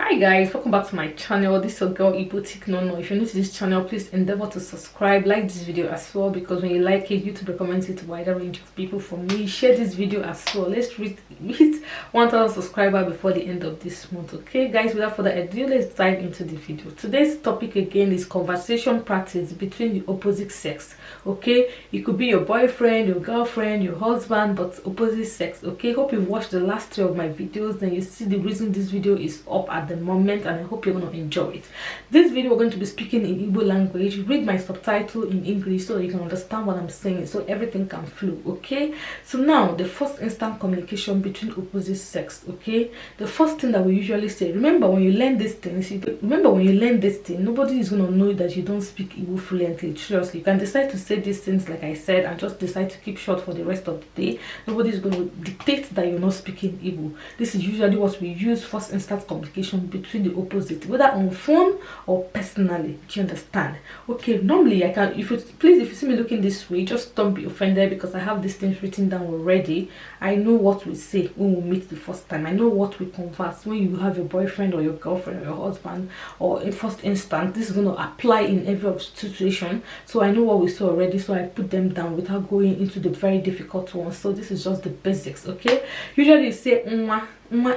Hi guys, welcome back to my channel. This is your girl igboticnono. If you're new to this channel, please endeavor to subscribe, like this video as well, because when you like it, YouTube recommends it to a wider range of people. For me, share this video as well. Let's hit 1,000 subscribers before the end of this month. Okay guys, without further ado, let's dive into the video. Today's topic again is conversation practice between the opposite sex. Okay, it could be your boyfriend, your girlfriend, your husband, but opposite sex. Okay, hope you've watched the last 3 of my videos, then you see the reason this video is up at the moment, and I hope you're going to enjoy it. This video we're going to be speaking in Igbo language. Read my subtitle in English so that you can understand what I'm saying, so everything can flow. Okay, so now the first instant communication between opposite sex. Okay, the first thing that we usually say, remember when you learn these things, nobody is going to know that you don't speak Igbo fluently. Seriously, you can decide to say these things like I said and just decide to keep short for the rest of the day. Nobody is going to dictate that you're not speaking Igbo. This is usually what we use first instant communication between the opposite, whether on phone or personally. Do you understand? Okay, normally I can, if you see me looking this way, just don't be offended, because I have these things written down already. I know what we say when we meet the first time. I know what we converse when you have your boyfriend or your girlfriend or your husband, or in first instance. This is going to apply in every situation, so I know what we say already, so I put them down without going into the very difficult ones. So this is just the basics. Okay, usually you say Nwa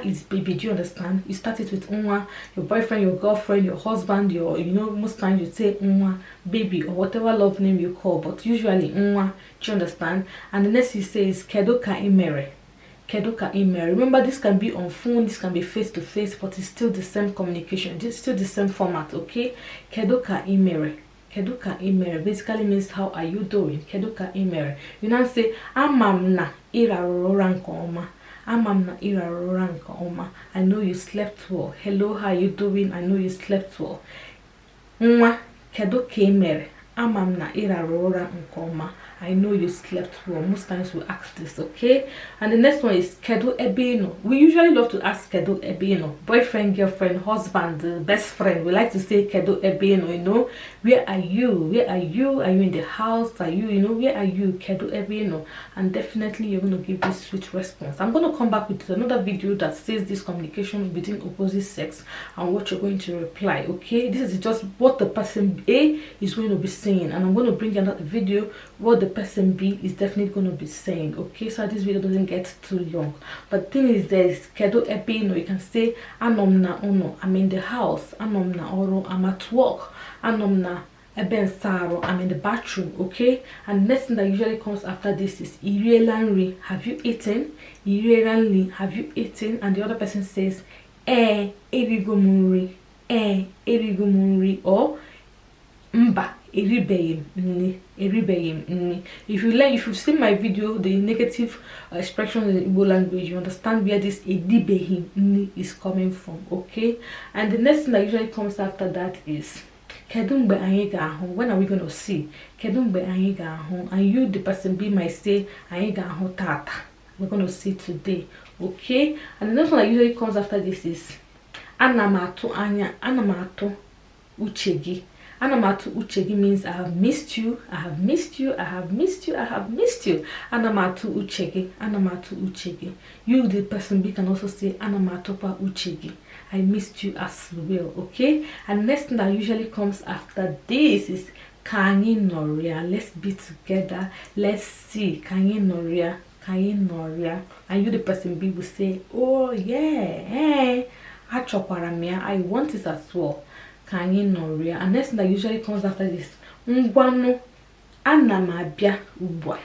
is baby. Do you understand? You start it with Nwa, your boyfriend, your girlfriend, your husband, your, most times you say Nwa, baby, or whatever love name you call, but usually Nwa. Do you understand? And the next you say is Kedu ka imere. Kedu ka imere. Remember, this can be on phone, this can be face to face, but it's still the same communication. It's still the same format. Okay, Kedu ka imere. Kedu ka imere basically means how are you doing. Kedu ka imere. You now say amam na irarora nke ọma. Amam na irarora nke ọma. I know you slept well. Hello, how are you doing? I know you slept well. Nwa, kedu ka imere. Amam na irarora nke ọma. I know you slept well. Most times we ask this. Okay, and the next one is Kedu ebino. We usually love to ask Kedu ebino. Boyfriend, girlfriend, husband, best friend. We like to say Kedu ebino. Where are you? Where are you? Are you in the house? Are you, where are you? Kedu ebino. And definitely you're going to give this sweet response. I'm going to come back with another video that says this communication between opposite sex and what you're going to reply. Okay, this is just what the person A is going to be saying, and I'm going to bring another video what the person B is definitely going to be saying. Okay, so this video doesn't get too long, but the thing is, there's Kedu ebino. You can say anom na ono, I'm in the house. Anom na oro, I'm at work. Anom na eben saro, I'm in the bathroom. Okay, and the next thing that usually comes after this is irielanri, have you eaten? Irielanri, have you eaten? And the other person says erigomuri, erigomuri, or mba eribeyim nni. If you've seen my video, the negative expression in the Igbo language, you understand where this eribeyim nni is coming from. Okay, and the next thing that usually comes after that is kedu mgbe anyị ga-ahụ. When are we going to see? Kedu mgbe anyị ga-ahụ. And you, the person B, might say anyị ga-ahụ tata. We're going to see today. Okay, and the next one that usually comes after this is anamatu anya, anamatu uchegi. Anamatu uchegi means I have missed you, I have missed you, I have missed you, I have missed you. Anamatu uchegi, anamatu uchegi. You, the person B, can also say anamatu pa uchegi. I missed you as well. Okay, and next thing that usually comes after this is kanyi noria. Let's be together, let's see. Kanyi noria, kanyi noria. And you, the person B, will say, oh yeah, achokwaramia, I want it as well. Kanyi noria. And next thing that usually comes after this, ngwanu anamabia ubwa.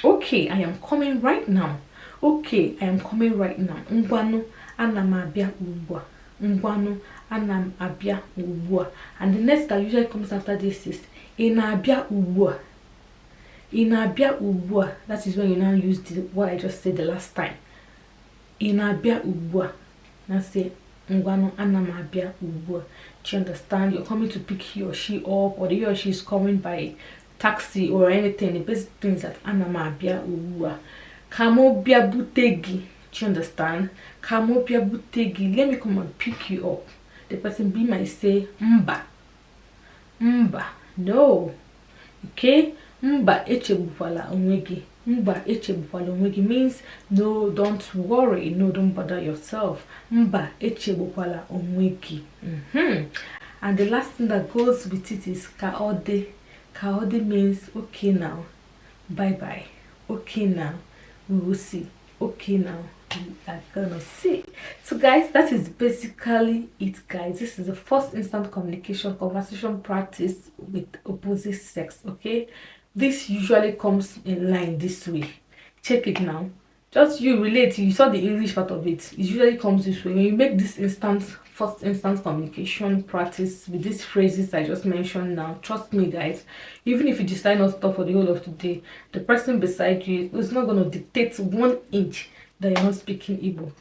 Okay, I am coming right now. Okay, I am coming right now. Ngwanu anamabia ubwa. Ngwanu anamabia ubwa. And the next that usually comes after this is inabia ubwa. Inabia ubwa. That is when you now use what I just said the last time. Inabia ubwa. Now say ngwanu anamabia ubwa. Do you understand? You're coming to pick he or she up, or he or she is coming by taxi or anything. The basic thing is that anamabia ubwa. Kamobia butegi. Do you understand? Kamobia butegi. Let me come and pick you up. The person B might say mba. Mba. No. Okay? Mba echebukwala onwegi. Mba echegbukwala onwe gị means no, don't worry, no, don't bother yourself. Mba echegbukwala onwe gị. And the last thing that goes with it is kaode. Kaode means okay now, bye bye, okay now, we will see, okay now, we are gonna see. So guys, that is basically it, guys. This is the first instant communication conversation practice with opposite sex. Okay, this usually comes in line this way. Check it now. Just you relate, you saw the English part of it. It usually comes this way. When you make this first instance communication practice with these phrases I just mentioned now, trust me guys, even if you decide not to talk for the whole of today, the person beside you is not going to dictate 1 inch that you're not speaking Igbo.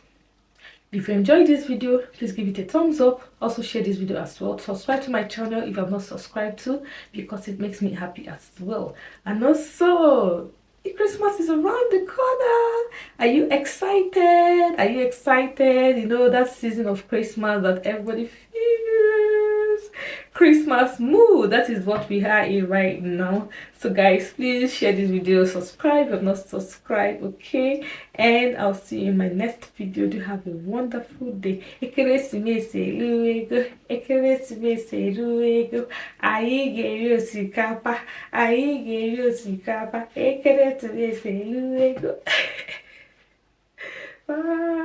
If you enjoyed this video, please give it a thumbs up. Also share this video as well. Subscribe to my channel if you have not subscribed to, because it makes me happy as well. And also, Christmas is around the corner. Are you excited? Are you excited? You know, that season of Christmas that everybody feels. Christmas mood. That is what we are in right now. So guys, please share this video, subscribe if you have not subscribed, okay? And I'll see you in my next video. Do have a wonderful day. Ekeresimesi eruego. Ekeresimesi eruego. Anyị ga-eri osikapa. Anyị ga-eri osikapa. Ekeresimesi eruego. Bye.